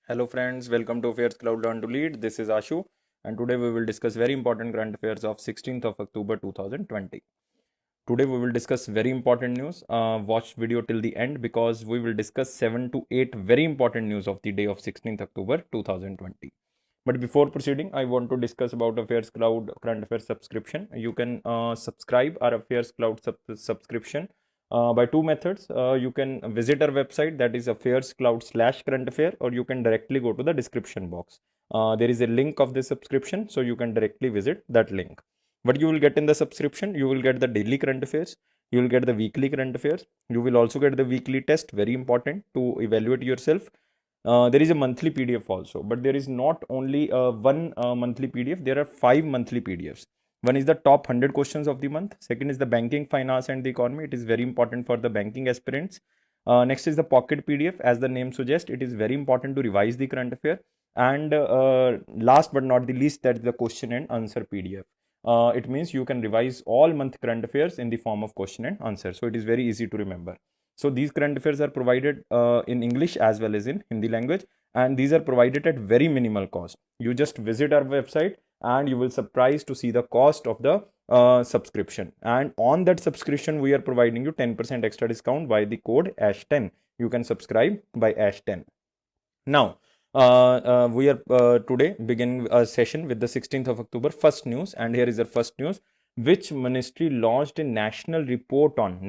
Hello friends, welcome to Affairs Cloud Learn to Lead. This is Ashu and today we will discuss very important current affairs of 16th of October 2020. Today we will discuss very important news. Watch video till the end because we will discuss 7 to 8 very important news of the day of 16th October 2020. But before proceeding, I want to discuss about Affairs Cloud current affairs subscription. You can subscribe our Affairs Cloud subscription by two methods. You can visit our website, that is affairscloud/current affair, or you can directly go to the description box. There is a link of the subscription, so you can directly visit that link. What you will get in the subscription, you will get the daily current affairs, you will get the weekly current affairs, you will also get the weekly test, very important to evaluate yourself. There is a monthly PDF also, but there is not only one monthly PDF, there are 5 monthly PDFs. One is the top 100 questions of the month. Second is the banking, finance and the economy. It is very important for the banking aspirants. Next is the pocket PDF. As the name suggests, it is very important to revise the current affair. And last but not the least, that is the question and answer PDF. It means you can revise all month current affairs in the form of question and answer. So it is very easy to remember. So these current affairs are provided in English as well as in Hindi language, and these are provided at very minimal cost. You just visit our website and you will surprised to see the cost of the subscription. And on that subscription, we are providing you 10% extra discount by the code ASH10. You can subscribe by ASH10. Now, we are today begin a session with the 16th of October first news, and here is the first news. Which ministry launched a national report on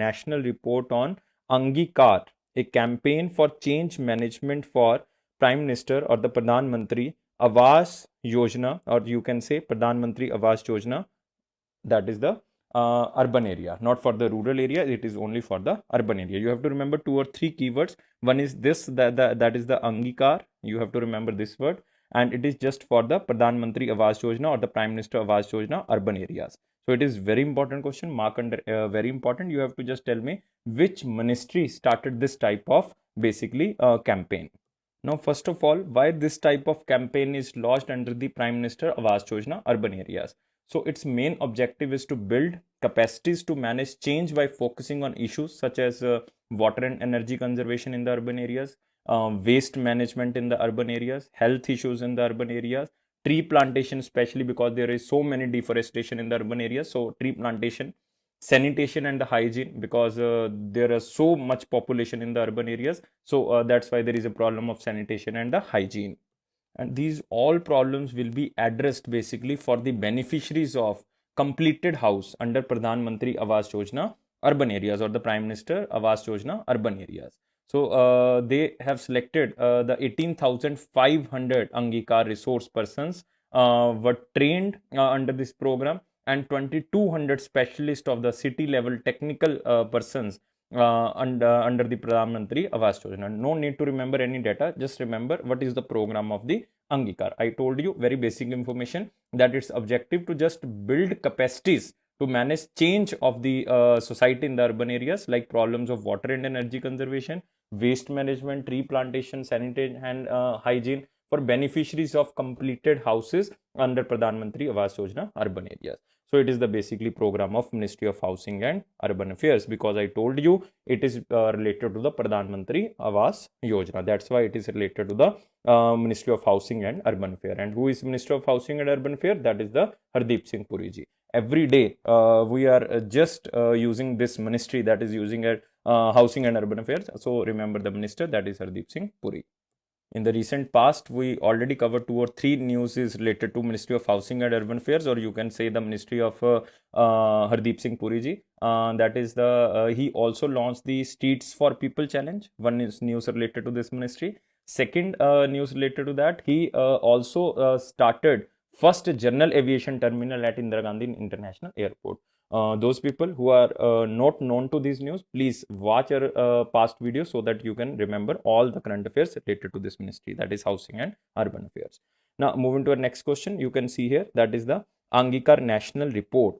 Angikar, a campaign for change management for Prime Minister or the Pradhan Mantri Awas Yojana, or you can say Pradhan Mantri Awas Yojana. That is the urban area, not for the rural area. It is only for the urban area. You have to remember 2 or 3 keywords. One is this, that is the Angikar. You have to remember this word, and it is just for the Pradhan Mantri Awas Yojana or the Prime Minister Awas Yojana urban areas. So it is very important question, mark under very important. You have to just tell me which ministry started this type of basically campaign. Now, first of all, why this type of campaign is launched under the Prime Minister Awas Yojana urban areas? So its main objective is to build capacities to manage change by focusing on issues such as water and energy conservation in the urban areas, waste management in the urban areas, health issues in the urban areas, tree plantation, especially because there is so many deforestation in the urban areas. So tree plantation, sanitation and the hygiene, because there is so much population in the urban areas. So that's why there is a problem of sanitation and the hygiene. And these all problems will be addressed basically for the beneficiaries of completed house under Pradhan Mantri Awas Yojana urban areas or the Prime Minister Awas Yojana urban areas. So they have selected the 18,500 Angikar resource persons were trained under this program, and 2,200 specialists of the city level technical persons under the Pradhan Mantri Awas Yojana. No need to remember any data, just remember what is the program of the Angikar. I told you very basic information that its objective to just build capacities to manage change of the society in the urban areas, like problems of water and energy conservation, waste management, tree plantation, sanitation and hygiene for beneficiaries of completed houses under Pradhan Mantri Awas Yojana urban areas. So it is the basically program of Ministry of Housing and Urban Affairs, because I told you it is related to the Pradhan Mantri Awas Yojana. That's why it is related to the Ministry of Housing and Urban Affairs. And who is Minister of Housing and Urban Affairs? That is the Hardeep Singh Puri ji. Every day we are just using this ministry, that is using Housing and Urban Affairs. So remember the minister, that is Hardeep Singh Puri. In the recent past, we already covered 2 or 3 news is related to Ministry of Housing and Urban Affairs, or you can say the Ministry of Hardeep Singh Puri ji. That is the he also launched the Streets for People challenge. One is news related to this ministry. Second news related to that, he also started first general aviation terminal at Indira Gandhi International Airport. Those people who are not known to this news, please watch our past videos so that you can remember all the current affairs related to this ministry, that is Housing and Urban Affairs. Now, moving to our next question, you can see here that is the Angikar National Report.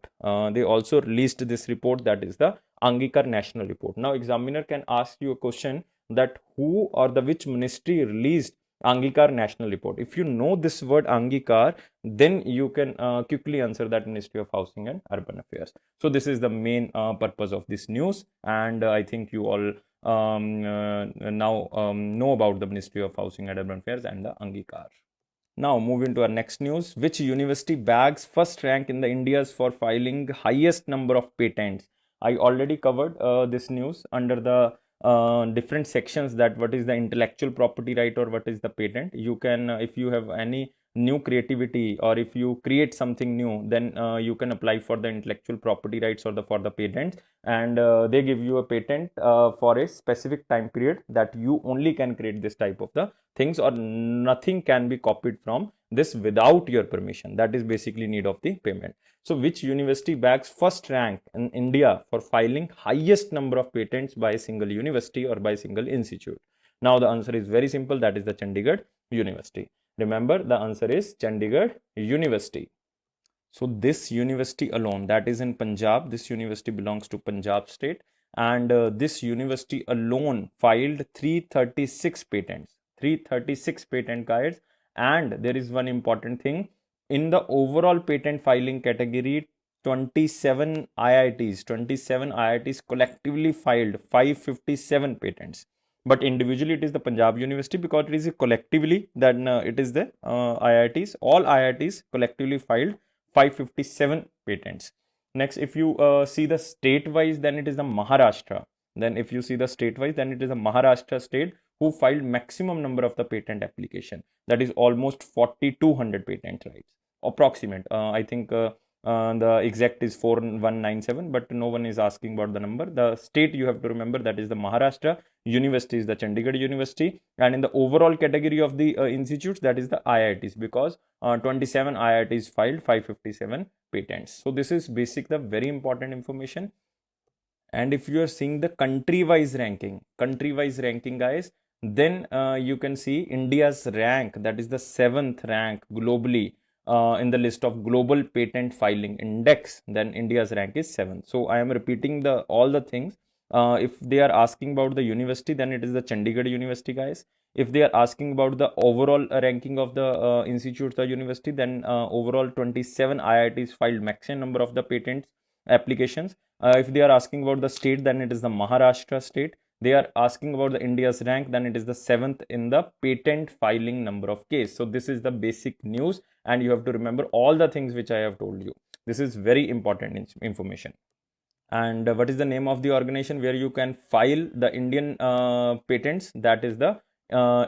They also released this report, that is the Angikar National Report. Now, examiner can ask you a question that who or the which ministry released Angikar National Report. If you know this word Angikar, then you can quickly answer that Ministry of Housing and Urban Affairs. So this is the main purpose of this news, and I think you all now know about the Ministry of Housing and Urban Affairs and the Angikar. Now moving to our next news. Which university bags first rank in the India's for filing highest number of patents? I already covered this news under the different sections, that what is the intellectual property right or what is the patent. You can, if you have any new creativity or if you create something new, then you can apply for the intellectual property rights or for the patents, and they give you a patent for a specific time period, that you only can create this type of the things, or nothing can be copied from this without your permission. That is basically need of the payment. So which university bags first rank in India for filing highest number of patents by a single university or by a single institute? Now the answer is very simple, that is the Chandigarh University. Remember, the answer is Chandigarh University. So this university alone, that is in Punjab, this university belongs to Punjab state, and this university alone filed 336 patents, 336 patent guides. And there is one important thing, in the overall patent filing category, 27 IITs collectively filed 557 patents. But individually it is the Punjab University, because it is collectively, then it is the IITs. All IITs collectively filed 557 patents. Next, if you see the state wise, then it is the Maharashtra. Then if you see the state wise, then it is the Maharashtra state who filed maximum number of the patent application. That is almost 4,200 patent rights. Approximate. I think the exact is 4197, but no one is asking about the number. The state you have to remember, that is the Maharashtra. University is the Chandigarh University, and in the overall category of the institutes, that is the IITs, because 27 IITs filed 557 patents. So this is the very important information. And if you are seeing the country-wise ranking guys, then you can see India's rank, that is the 7th rank globally in the list of global patent filing index. Then India's rank is 7th. So I am repeating all the things. If they are asking about the university, then it is the Chandigarh University, guys. If they are asking about the overall ranking of the institutes or university, then overall 27 IITs filed maximum number of the patents applications. If they are asking about the state, then it is the Maharashtra state. They are asking about the India's rank, then it is the 7th in the patent filing number of case. So this is the basic news, and you have to remember all the things which I have told you. This is very important information. And what is the name of the organization where you can file the Indian patents? That is the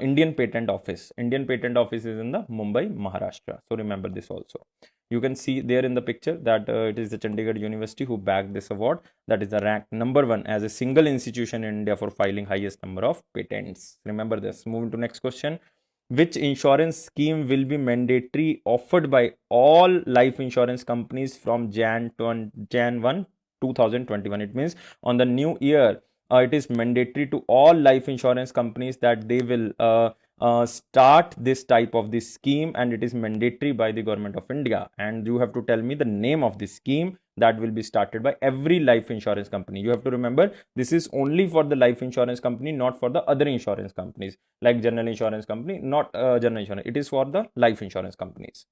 Indian Patent Office. Indian Patent Office is in the Mumbai, Maharashtra. So remember this also. You can see there in the picture that it is the Chandigarh University who bagged this award. That is the rank number 1 as a single institution in India for filing highest number of patents. Remember this. Moving to next question. Which insurance scheme will be mandatory offered by all life insurance companies from Jan 1, 2021? It means on the new year, it is mandatory to all life insurance companies that they will start this type of this scheme, and it is mandatory by the government of India. And you have to tell me the name of this scheme that will be started by every life insurance company. You have to remember, this is only for the life insurance company, not for the other insurance companies like general insurance company, not general insurance. It is for the life insurance companies.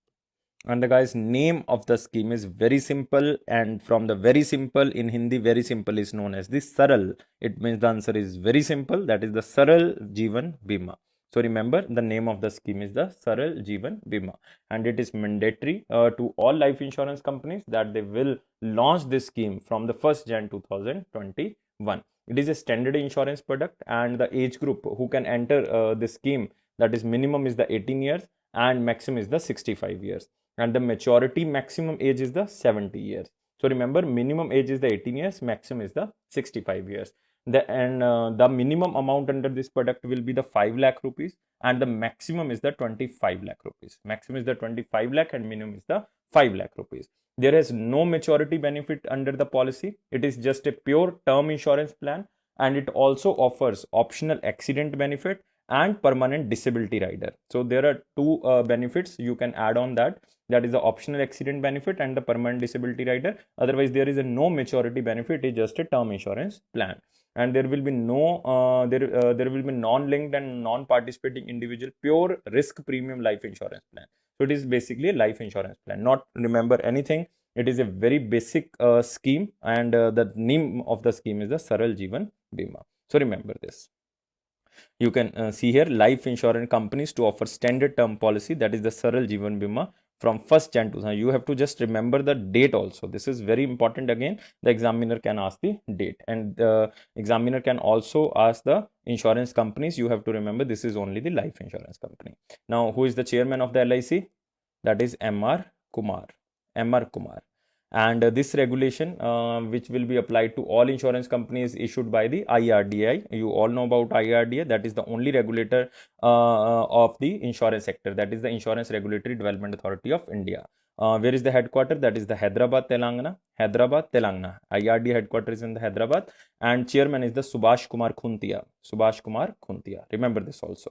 And the guys, name of the scheme is very simple, and from the very simple, in Hindi, very simple is known as the Saral. It means the answer is very simple, that is the Saral Jeevan Bima. So remember, the name of the scheme is the Saral Jeevan Bima, and it is mandatory to all life insurance companies that they will launch this scheme from the 1st Jan 2021. It is a standard insurance product, and the age group who can enter this scheme, that is minimum is the 18 years and maximum is the 65 years. And the maturity maximum age is the 70 years. So remember, minimum age is the 18 years, maximum is the 65 years. The minimum amount under this product will be the 5 lakh rupees, and the maximum is the 25 lakh rupees. Maximum is the 25 lakh and minimum is the 5 lakh rupees. There is no maturity benefit under the policy. It is just a pure term insurance plan, and it also offers optional accident benefit and permanent disability rider. So there are two benefits you can add on that. That is the optional accident benefit and the permanent disability rider. Otherwise, there is a no maturity benefit. It is just a term insurance plan, and there will be no there will be non-linked and non-participating individual pure risk premium life insurance plan. So it is basically a life insurance plan. Not remember anything. It is a very basic scheme, and the name of the scheme is the Saral Jeevan Bima. So remember this. You can see here life insurance companies to offer standard term policy, that is the Saral Jeevan Bima from 1st Jan 2000. You have to just remember the date also. This is very important. Again, the examiner can ask the date, and the examiner can also ask the insurance companies. You have to remember this is only the life insurance company. Now, who is the chairman of the LIC? That is M.R. Kumar. M.R. Kumar. And this regulation, which will be applied to all insurance companies, issued by the IRDAI. You all know about IRDAI. That is the only regulator of the insurance sector. That is the Insurance Regulatory Development Authority of India. Where is the headquarter? That is the Hyderabad, Telangana. Hyderabad, Telangana. IRDAI headquarters is in the Hyderabad, and chairman is the Subhash Kumar Khuntia. Subhash Kumar Khuntia. Remember this also.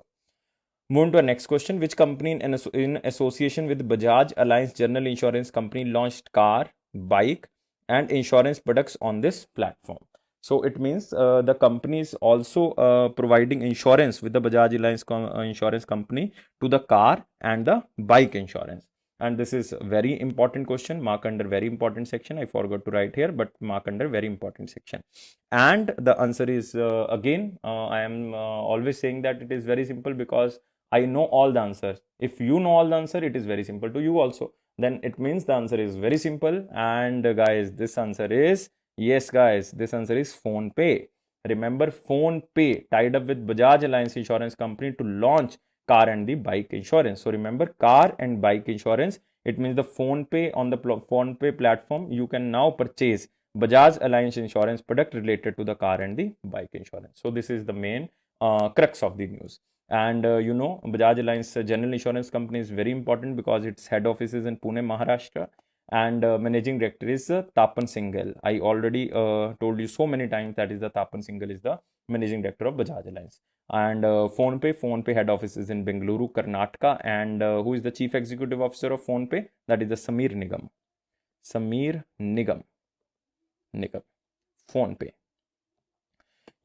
Move on to our next question. Which company in association with Bajaj Alliance General Insurance Company launched car, bike and insurance products on this platform? So it means the company is also providing insurance with the Bajaj Alliance insurance company to the car and the bike insurance. And this is a very important question, mark under very important section. I forgot to write here, but mark under very important section. And the answer is again, I am always saying that it is very simple because I know all the answers. If you know all the answer, it is very simple to you also. Then it means the answer is very simple. And guys, this answer is, yes guys, this answer is PhonePe. Remember, PhonePe tied up with Bajaj Alliance Insurance Company to launch car and the bike insurance. So remember, car and bike insurance, it means the PhonePe, on the PhonePe platform, you can now purchase Bajaj Alliance insurance product related to the car and the bike insurance. So this is the main crux of the news. And you know, Bajaj Alliance General Insurance Company is very important because its head office is in Pune, Maharashtra, and managing director is Tapan Singhal. I already told you so many times that is the Tapan Singhal is the managing director of Bajaj Alliance. And PhonePe head office is in Bengaluru, Karnataka. And who is the chief executive officer of PhonePe? That is the Samir Nigam. Samir Nigam. PhonePe.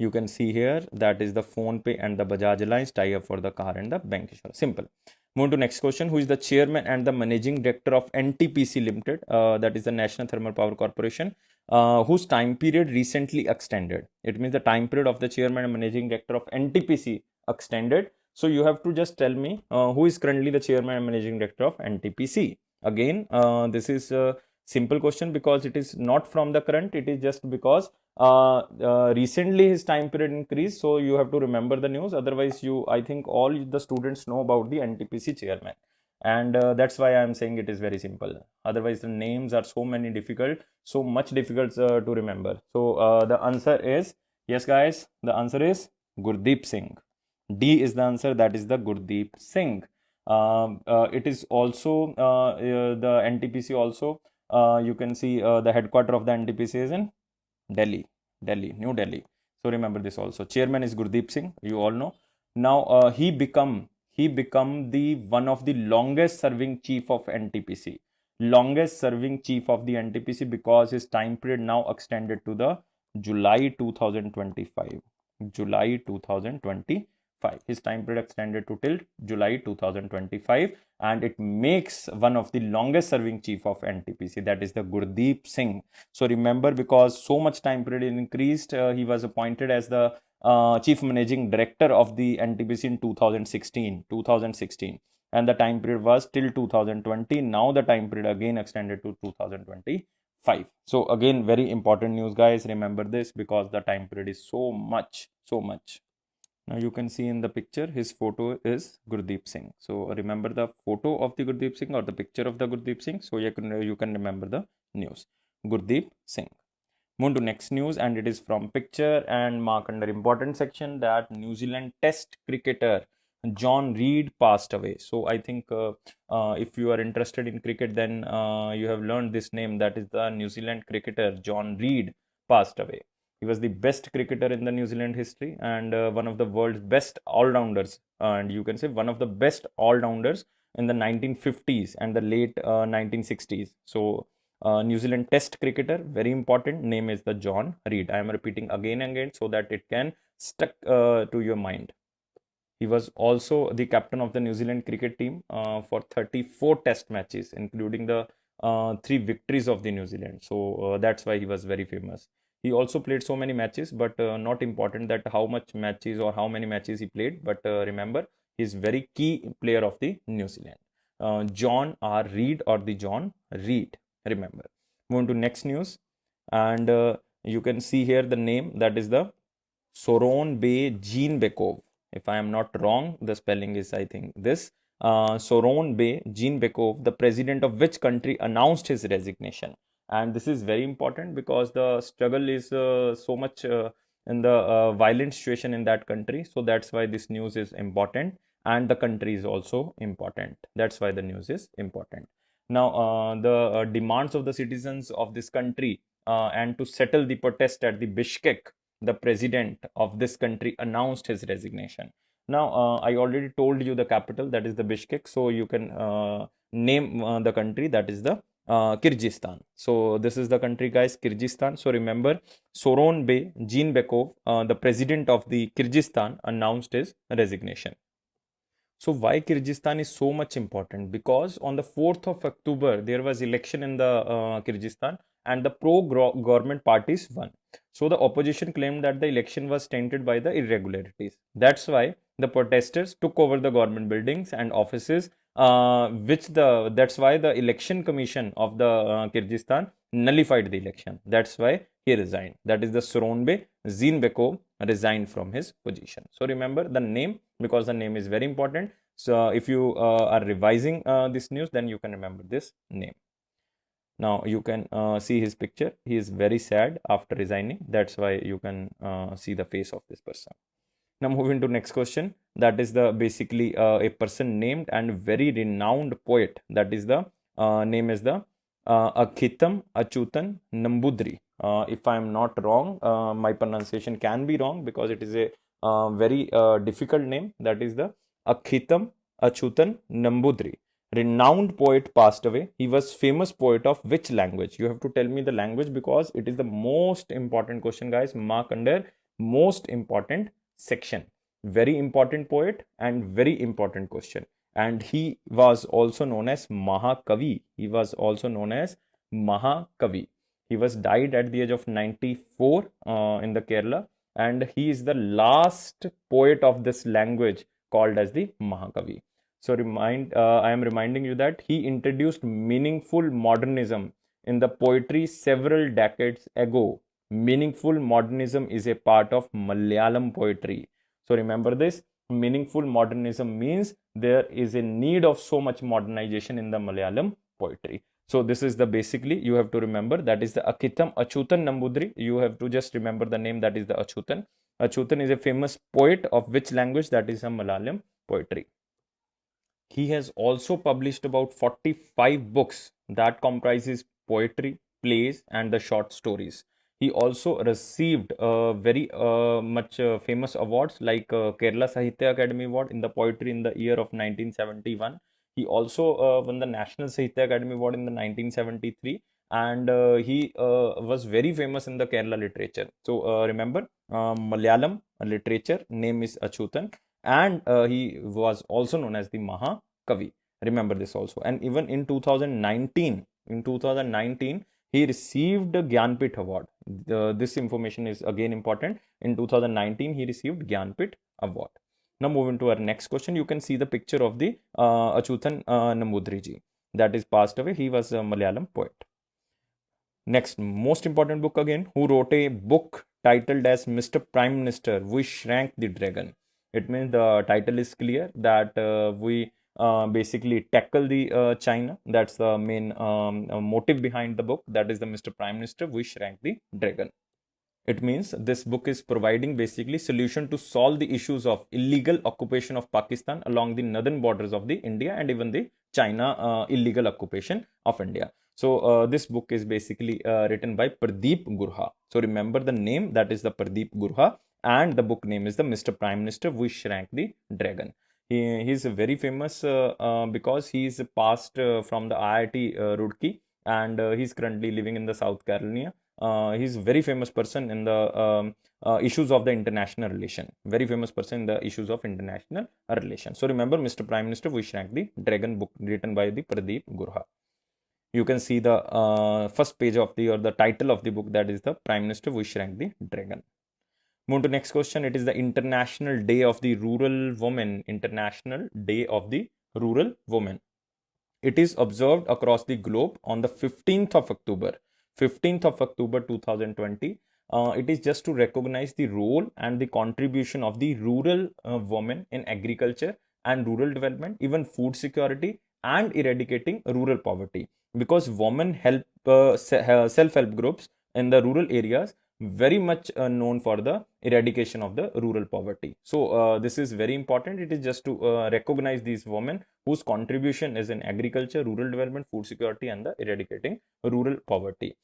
You can see here that is the PhonePe and the Bajaj Alliance tie up for the car and the bank insurance. Simple. Move to next question. Who is the chairman and the managing director of NTPC Limited? That is the National Thermal Power Corporation, whose time period recently extended. It means the time period of the chairman and managing director of NTPC extended. So you have to just tell me who is currently the chairman and managing director of NTPC. Again, this is a simple question because it is not from the current. It is just because recently his time period increased, so you have to remember the news. Otherwise, I think all the students know about the NTPC chairman, and that's why I am saying it is very simple. Otherwise, the names are so much difficult to remember. So the answer is, yes guys, the answer is Gurdeep Singh. D is the answer, that is the Gurdeep Singh. It is also the NTPC also. You can see the headquarter of the NTPC is in Delhi, New Delhi. So remember this also. Chairman is Gurdeep Singh. You all know. Now he become the one of the longest serving chief of NTPC. Longest serving chief of the NTPC because his time period now extended to the July 2025. July 2025. His time period extended to till July 2025, and it makes one of the longest serving chief of NTPC, that is the Gurdeep Singh. So remember, because so much time period increased, he was appointed as the chief managing director of the NTPC in 2016, and the time period was till 2020. Now the time period again extended to 2025. So again, very important news guys. Remember this because the time period is so much. Now you can see in the picture his photo is Gurdeep Singh. So remember the photo of the Gurdeep Singh or the picture of the Gurdeep Singh. So you can remember the news. Gurdeep Singh. Move to next news, and it is from picture and mark under important section that New Zealand Test cricketer John Reid passed away. So I think if you are interested in cricket, then you have learned this name. That is the New Zealand cricketer John Reid passed away. He was the best cricketer in the New Zealand history and one of the world's best all-rounders. And you can say one of the best all-rounders in the 1950s and the late 1960s. So New Zealand Test cricketer, very important name is the John Reid. I am repeating again and again so that it can stick to your mind. He was also the captain of the New Zealand cricket team for 34 test matches, including the 3 victories of the New Zealand. So that's why he was very famous. He also played so many matches, but not important that how much matches or how many matches he played. But remember, he's very key player of the New Zealand. John R. Reid or the John Reid. Remember. Moving to next news, and you can see here the name, that is the Soronbay Jeenbekov. If I am not wrong, the spelling is, I think, this. Soronbay Jeenbekov, the president of which country announced his resignation. And this is very important because the struggle is so much in the violent situation in that country. So that's why this news is important, and the country is also important. That's why the news is important. Now, the demands of the citizens of this country and to settle the protest at the Bishkek, the president of this country announced his resignation. Now, I already told you the capital, that is the Bishkek. So you can name the country, that is the Kyrgyzstan. So this is the country, guys, Kyrgyzstan. So remember, Soronbay Jeenbekov, the president of the Kyrgyzstan, announced his resignation. So why Kyrgyzstan is so much important? Because on the 4th of October, there was election in the Kyrgyzstan, and the pro-government parties won. So the opposition claimed that the election was tainted by the irregularities. That's why the protesters took over the government buildings and offices, that's why the election commission of the Kyrgyzstan nullified the election. That's why he resigned. That is the Soronbay Jeenbekov resigned from his position. So remember the name, because the name is very important. So if you are revising this news, then you can remember this name. Now you can see his picture. He is very sad after resigning. That's why you can see the face of this person. Now moving to next question. That is the basically a person named and very renowned poet. That is the name is the Akhitam Achutan Nambudri. If I am not wrong, my pronunciation can be wrong because it is a very difficult name. That is the Akhitam Achutan Nambudri. Renowned poet passed away. He was famous poet of which language? You have to tell me the language because it is the most important question, guys. Mark under most important section. Very important poet and very important question. And he was also known as Mahakavi. He was also known as Mahakavi. He was died at the age of 94 in the Kerala, and he is the last poet of this language called as the Mahakavi. So I am reminding you that he introduced meaningful modernism in the poetry several decades ago. Meaningful modernism is a part of Malayalam poetry. So remember this. Meaningful modernism means there is a need of so much modernization in the Malayalam poetry. So this is the basically you have to remember, that is the Akhitam Achutan Nambudri. You have to just remember the name, that is the Achutan. Achutan is a famous poet of which language? That is a Malayalam poetry. He has also published about 45 books that comprises poetry, plays, and the short stories. He also received very much famous awards like Kerala Sahitya Academy Award in the poetry in the year of 1971. He also won the National Sahitya Academy Award in the 1973, and he was very famous in the Kerala literature. So remember, Malayalam literature name is Achutan, and he was also known as the Mahakavi. Remember this also. And even in 2019, he received the Gyanpith Award. This information is again important. In 2019, he received Gyanpith Award. Now moving to our next question, you can see the picture of the Achutan Nambudri ji that is passed away. He was a Malayalam poet. Next, most important book again. Who wrote a book titled as Mr. Prime Minister, We Shrank the Dragon? It means the title is clear that we basically tackle the China. That's the main motive behind the book. That is the Mr. Prime Minister, We Shrank the Dragon. It means this book is providing basically solution to solve the issues of illegal occupation of Pakistan along the northern borders of the India and even the China illegal occupation of India. So this book is basically written by Pradeep Gurha. So remember the name, that is the Pradeep Gurha, and the book name is the Mr. Prime Minister, We Shrank the Dragon. He is very famous because he is passed from the IIT Roorkee, and he's currently living in the South Carolina. He's a very famous person in the issues of the international relation. Very famous person in the issues of international relation. So remember, Mr. Prime Minister, We Shrank the Dragon book written by the Pradeep Gurha. You can see the first page of the title of the book, that is the Prime Minister We Shrank the Dragon. Move to next question. It is the International Day of the Rural Woman. International Day of the Rural Woman. It is observed across the globe on the 15th of October. 15th of October 2020. It is just to recognize the role and the contribution of the rural women in agriculture and rural development, even food security, and eradicating rural poverty. Because women help self-help groups in the rural areas very much known for the eradication of the rural poverty. So this is very important. It is just to recognize these women whose contribution is in agriculture, rural development, food security, and the eradicating rural poverty.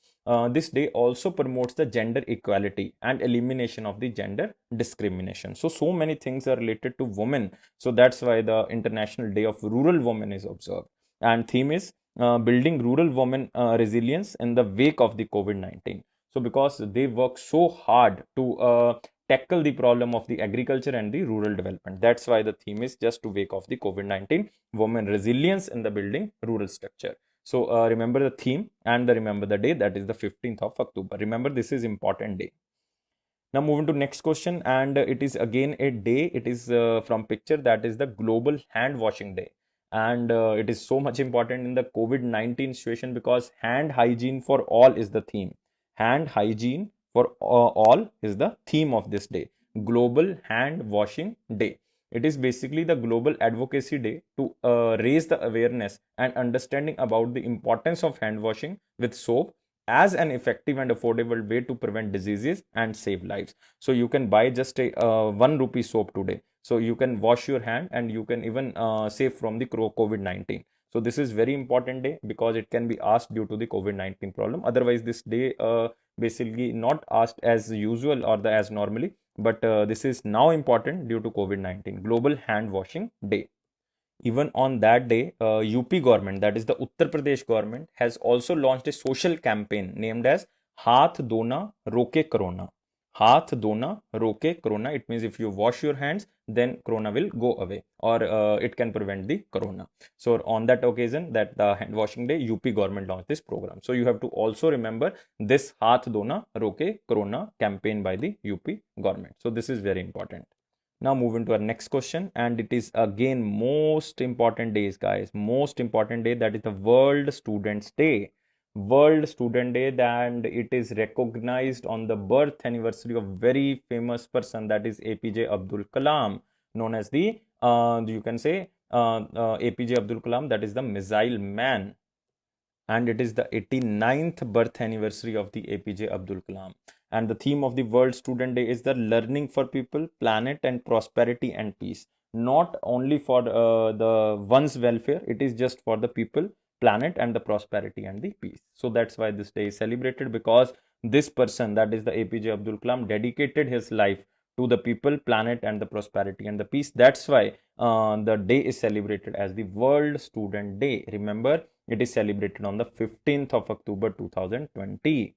This day also promotes the gender equality and elimination of the gender discrimination. So many things are related to women. So that's why the International Day of Rural Women is observed. And theme is building rural women resilience in the wake of the COVID-19. So because they work so hard to tackle the problem of the agriculture and the rural development. That's why the theme is just to wake off the COVID-19, women resilience in the building rural structure. So remember the theme and remember the day, that is the 15th of October. Remember, this is important day. Now moving to next question, and it is again a day. It is from picture, that is the Global Hand Washing Day. And it is so much important in the COVID-19 situation because hand hygiene for all is the theme. Hand hygiene for all is the theme of this day. Global Hand Washing Day. It is basically the global advocacy day to raise the awareness and understanding about the importance of hand washing with soap as an effective and affordable way to prevent diseases and save lives. So you can buy just a 1 rupee soap today. So you can wash your hand and you can even save from the COVID-19. So this is very important day because it can be asked due to the COVID-19 problem. Otherwise, this day basically not asked as usual or as normally, but this is now important due to COVID-19. Global Hand Washing Day. Even on that day, UP government, that is the Uttar Pradesh government, has also launched a social campaign named as Haath Dhona Roke Corona. Haath Dhona Roke Corona. It means if you wash your hands, then corona will go away, or it can prevent the corona. So on that occasion, that the hand washing day, UP government launched this program. So you have to also remember this Haath Dhona Roke Corona campaign by the UP government. So this is very important. Now moving to our next question, and it is again most important days, guys. Most important day, that is the World Students Day. World Student Day, and it is recognized on the birth anniversary of very famous person, that is APJ Abdul Kalam, known as the you can say APJ Abdul Kalam, that is the Missile Man. And it is the 89th birth anniversary of the APJ Abdul Kalam. And the theme of the World Student Day is the learning for people, planet, and prosperity and peace. Not only for the one's welfare, it is just for the people, planet, and the prosperity and the peace. So that's why this day is celebrated, because this person, that is the APJ Abdul Kalam, dedicated his life to the people, planet, and the prosperity and the peace. That's why the day is celebrated as the World Student Day. Remember, it is celebrated on the 15th of October 2020.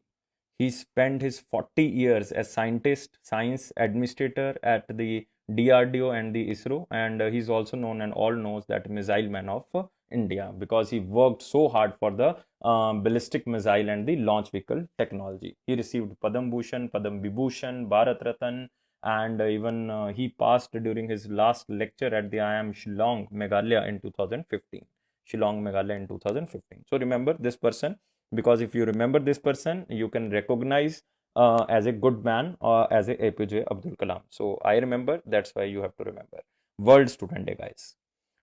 He spent his 40 years as scientist, science administrator at the DRDO and the ISRO, and he's also known and all knows that Missile Man of India, because he worked so hard for the ballistic missile and the launch vehicle technology. He received Padam Bhushan, Padam Vibhushan, Bharat Ratan, and even he passed during his last lecture at the IIM Shillong, Meghalaya in 2015. Shillong, Meghalaya in 2015. So remember this person, because if you remember this person, you can recognize as a good man or as a APJ Abdul Kalam. So I remember, that's why you have to remember. World Student Day, guys.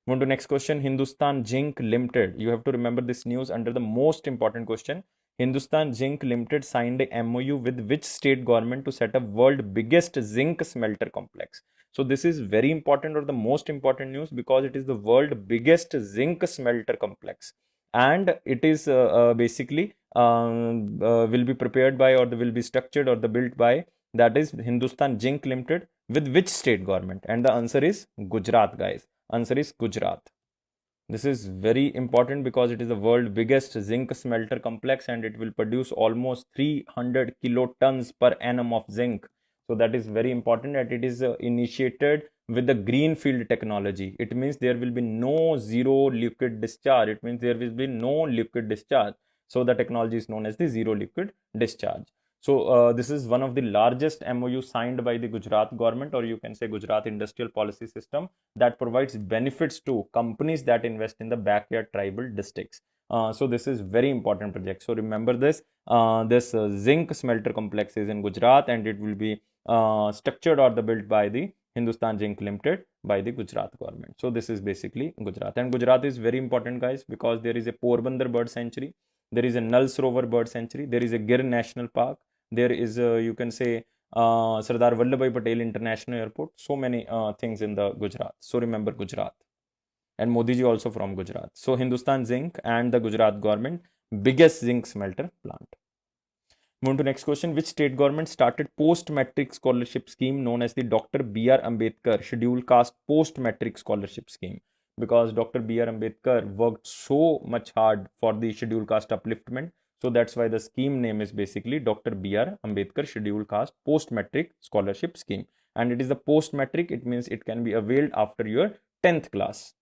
Move to next question. Hindustan Zinc Limited. You have to remember this news under the most important question. Hindustan Zinc Limited signed a MOU with which state government to set up world biggest zinc smelter complex? So this is very important, or the most important news, because it is the world biggest zinc smelter complex, and it is basically will be prepared by, or will be structured or the built by, that is Hindustan Zinc Limited, with which state government? And the answer is Gujarat, guys. Answer is Gujarat. This is very important because it is the world biggest zinc smelter complex, and it will produce almost 300 kilotons per annum of zinc. So that is very important, that it is initiated with the greenfield technology. It means there will be no zero liquid discharge. It means there will be no liquid discharge. So the technology is known as the zero liquid discharge. So this is one of the largest MOU signed by the Gujarat government, or you can say Gujarat Industrial Policy System, that provides benefits to companies that invest in the backyard tribal districts. So this is very important project. So remember this. This zinc smelter complex is in Gujarat, and it will be structured or the built by the Hindustan Zinc Limited by the Gujarat government. So this is basically Gujarat, and Gujarat is very important, guys, because there is a Porbandar bird sanctuary, there is a Nal Sarovar bird sanctuary, there is a Gir National Park, there is you can say Sardar Vallabhbhai Patel International Airport. So many things in the Gujarat. So remember Gujarat, and Modi ji also from Gujarat. So Hindustan Zinc and the Gujarat government biggest zinc smelter plant. Moving to next question, which state government started post-matric scholarship scheme known as the Dr. B.R. Ambedkar Schedule Caste Post-Matric Scholarship Scheme? Because Dr. B.R. Ambedkar worked so much hard for the schedule caste upliftment. So that's why the scheme name is basically Dr. B.R. Ambedkar Schedule Caste Post-Matric Scholarship Scheme. And it is the post-matric, it means it can be availed after your 10th class.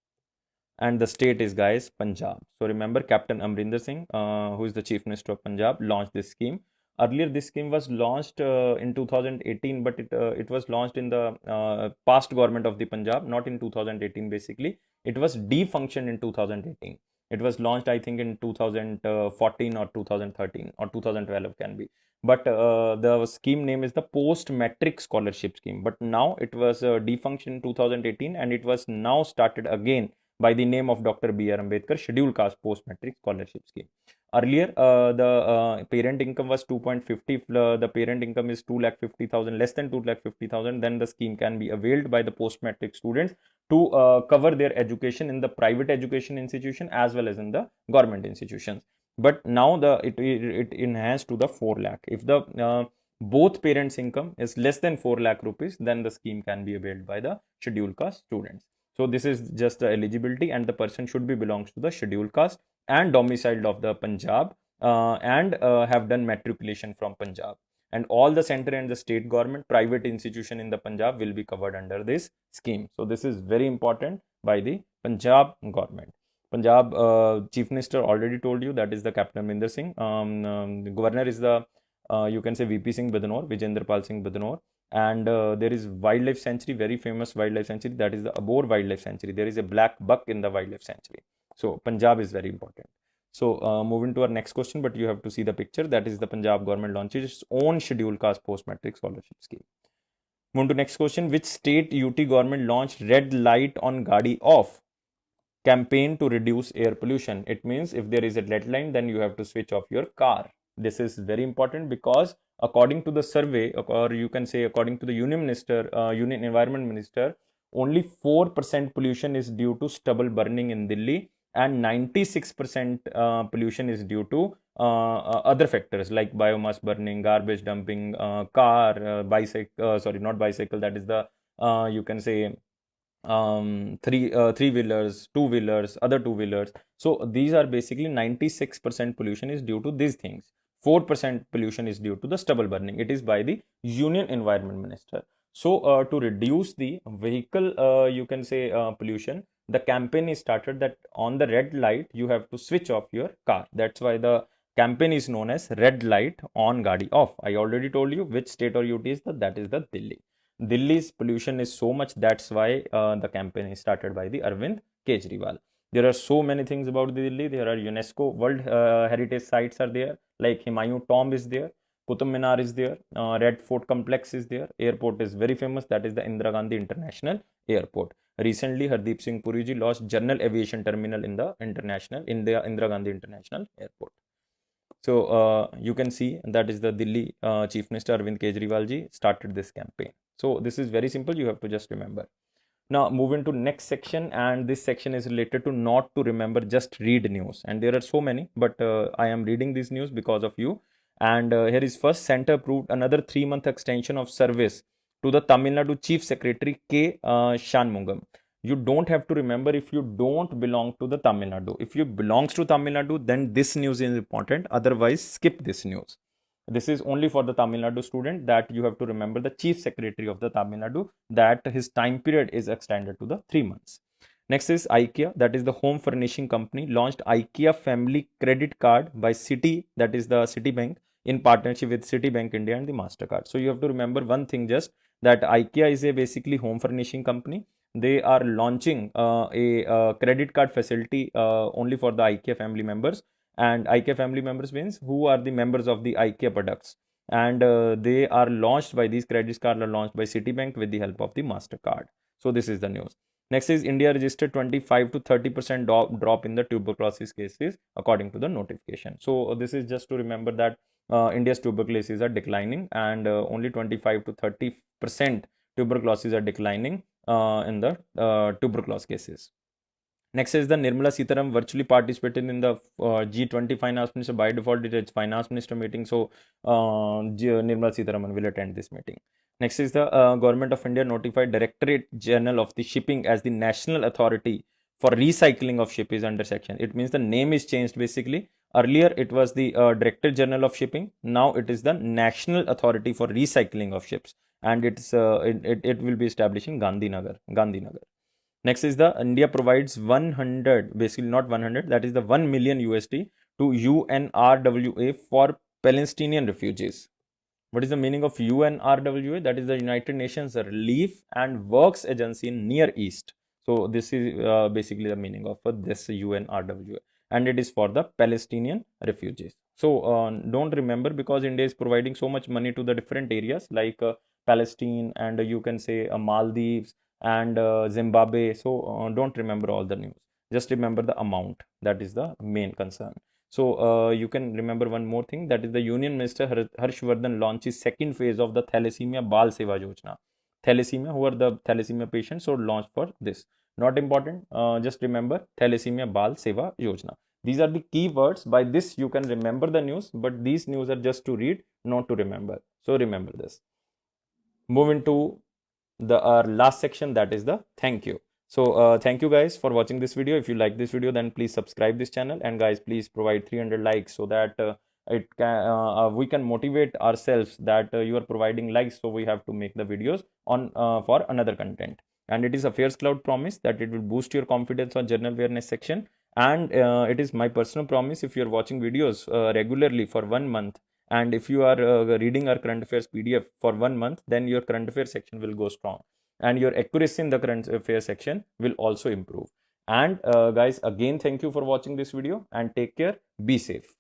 And the state is, guys, Punjab. So remember, Captain Amrinder Singh, who is the Chief Minister of Punjab, launched this scheme. Earlier, this scheme was launched in 2018, but it was launched in the past government of the Punjab, not in 2018 basically. It was defunctioned in 2018. It was launched, I think, in 2014 or 2013 or 2012 can be. But the scheme name is the Post-Matric Scholarship Scheme. But now it was defunctioned in 2018, and it was now started again by the name of Dr. B.R. Ambedkar Schedule Caste Post-Matric Scholarship Scheme. Earlier, the parent income was 2.50. The parent income is 2,50,000, less than 2,50,000. Then the scheme can be availed by the post-matric students to cover their education in the private education institution as well as in the government institutions. But now it enhanced to the 4 lakh. If the both parents' income is less than 4 lakh rupees, then the scheme can be availed by the scheduled caste students. So this is just the eligibility, and the person should be belongs to the scheduled caste and domiciled of the Punjab and have done matriculation from Punjab. And all the center and the state government private institution in the Punjab will be covered under this scheme. So this is very important by the Punjab government. Punjab Chief Minister already told you, that is the Captain Amrinder Singh. The governor is the you can say VP Singh Badnor, Vijender Pal Singh Badnor. And there is wildlife sanctuary, very famous wildlife sanctuary, that is the Abor Wildlife Sanctuary. There is a black buck in the wildlife sanctuary. So Punjab is very important. So moving to our next question, but you have to see the picture. That is the Punjab government launches its own schedule caste post-matric scholarship scheme. Moving to next question, which state UT government launched red light on Gadi Off campaign to reduce air pollution? It means if there is a red line, then you have to switch off your car. This is very important because according to the survey, or you can say according to the Union Minister, Union Environment Minister, only 4% pollution is due to stubble burning in Delhi, and 96% pollution is due to other factors like biomass burning, garbage dumping, car, bicycle, sorry, not bicycle, that is the, you can say, three-wheelers, two-wheelers, other two-wheelers. So these are basically 96% pollution is due to these things. 4% pollution is due to the stubble burning. It is by the Union Environment Minister. So to reduce the vehicle, you can say pollution, the campaign is started that on the red light, you have to switch off your car. That's why the campaign is known as Red Light on Gadi Off. I already told you which state or UT is that is the Delhi. Delhi's pollution is so much, that's why the campaign is started by the Arvind Kejriwal. There are so many things about Delhi. There are UNESCO World Heritage Sites are there, like Humayun Tomb is there, Qutub Minar is there, Red Fort Complex is there, airport is very famous, that is the Indira Gandhi International Airport. Recently, Hardeep Singh Puri ji launched General Aviation Terminal in the Indira Gandhi International Airport. So you can see that is the Delhi Chief Minister Arvind Kejriwal ji started this campaign. So this is very simple, you have to just remember. Now moving to next section, and this section is related to not to remember, just read news. And there are so many, but I am reading this news because of you. And here is first, Center approved another 3-month extension of service to the Tamil Nadu Chief Secretary K. Shanmugam. You don't have to remember if you don't belong to the Tamil Nadu. If you belongs to Tamil Nadu, then this news is important. Otherwise, skip this news. This is only for the Tamil Nadu student, that you have to remember the Chief Secretary of the Tamil Nadu, that his time period is extended to the 3 months. Next is IKEA, that is the home furnishing company, launched IKEA Family Credit Card by Citi, that is the Citibank, in partnership with Citibank India and the MasterCard. So you have to remember one thing just, that IKEA is a basically home furnishing company. They are launching a credit card facility only for the IKEA family members. And IKEA family members means who are the members of the IKEA products. And they are launched by, these credit cards are launched by Citibank with the help of the MasterCard. So this is the news. Next is India registered 25 to 30% drop in the tuberculosis cases according to the notification. So this is just to remember that India's tuberculosis are declining, and only 25 to 30% tuberculosis are declining in the tuberculosis cases. Next is the Nirmala Sitharaman virtually participated in the G20 finance minister. By default, it is finance minister meeting. So Nirmala Sitharaman will attend this meeting. Next is the Government of India notified Directorate General of the Shipping as the national authority for recycling of ship is under section. It means the name is changed basically. Earlier it was the Director General of Shipping. Now it is the National Authority for Recycling of Ships, and it's it will be established in Gandhinagar. Next is the India provides 100, basically not 100, that is the 1 million USD to UNRWA for Palestinian refugees. What is the meaning of UNRWA? That is the United Nations Relief and Works Agency in Near East. So this is basically the meaning of this UNRWA, and it is for the Palestinian refugees. So don't remember, because India is providing so much money to the different areas like Palestine, and you can say Maldives and Zimbabwe. So don't remember all the news. Just remember the amount. That is the main concern. So you can remember one more thing, that is the Union Minister Harshvardhan launches second phase of the Thalassemia Bal Seva Yojana. Thalassemia, who are the thalassemia patients, so launch for this. Not important, just remember Thalassemia Bal Seva Yojana. These are the key words. By this you can remember the news, but these news are just to read, not to remember. So remember this. Moving to the last section, that is the thank you. So thank you guys for watching this video. If you like this video, then please subscribe this channel, and guys, please provide 300 likes so that we can motivate ourselves that you are providing likes, so we have to make the videos on for another content. And it is Affairs Cloud promise that it will boost your confidence on general awareness section, and it is my personal promise, if you are watching videos regularly for 1 month, and if you are reading our current affairs PDF for 1 month, then your current affairs section will go strong, and your accuracy in the current affairs section will also improve. And guys, again, thank you for watching this video, and take care, be safe.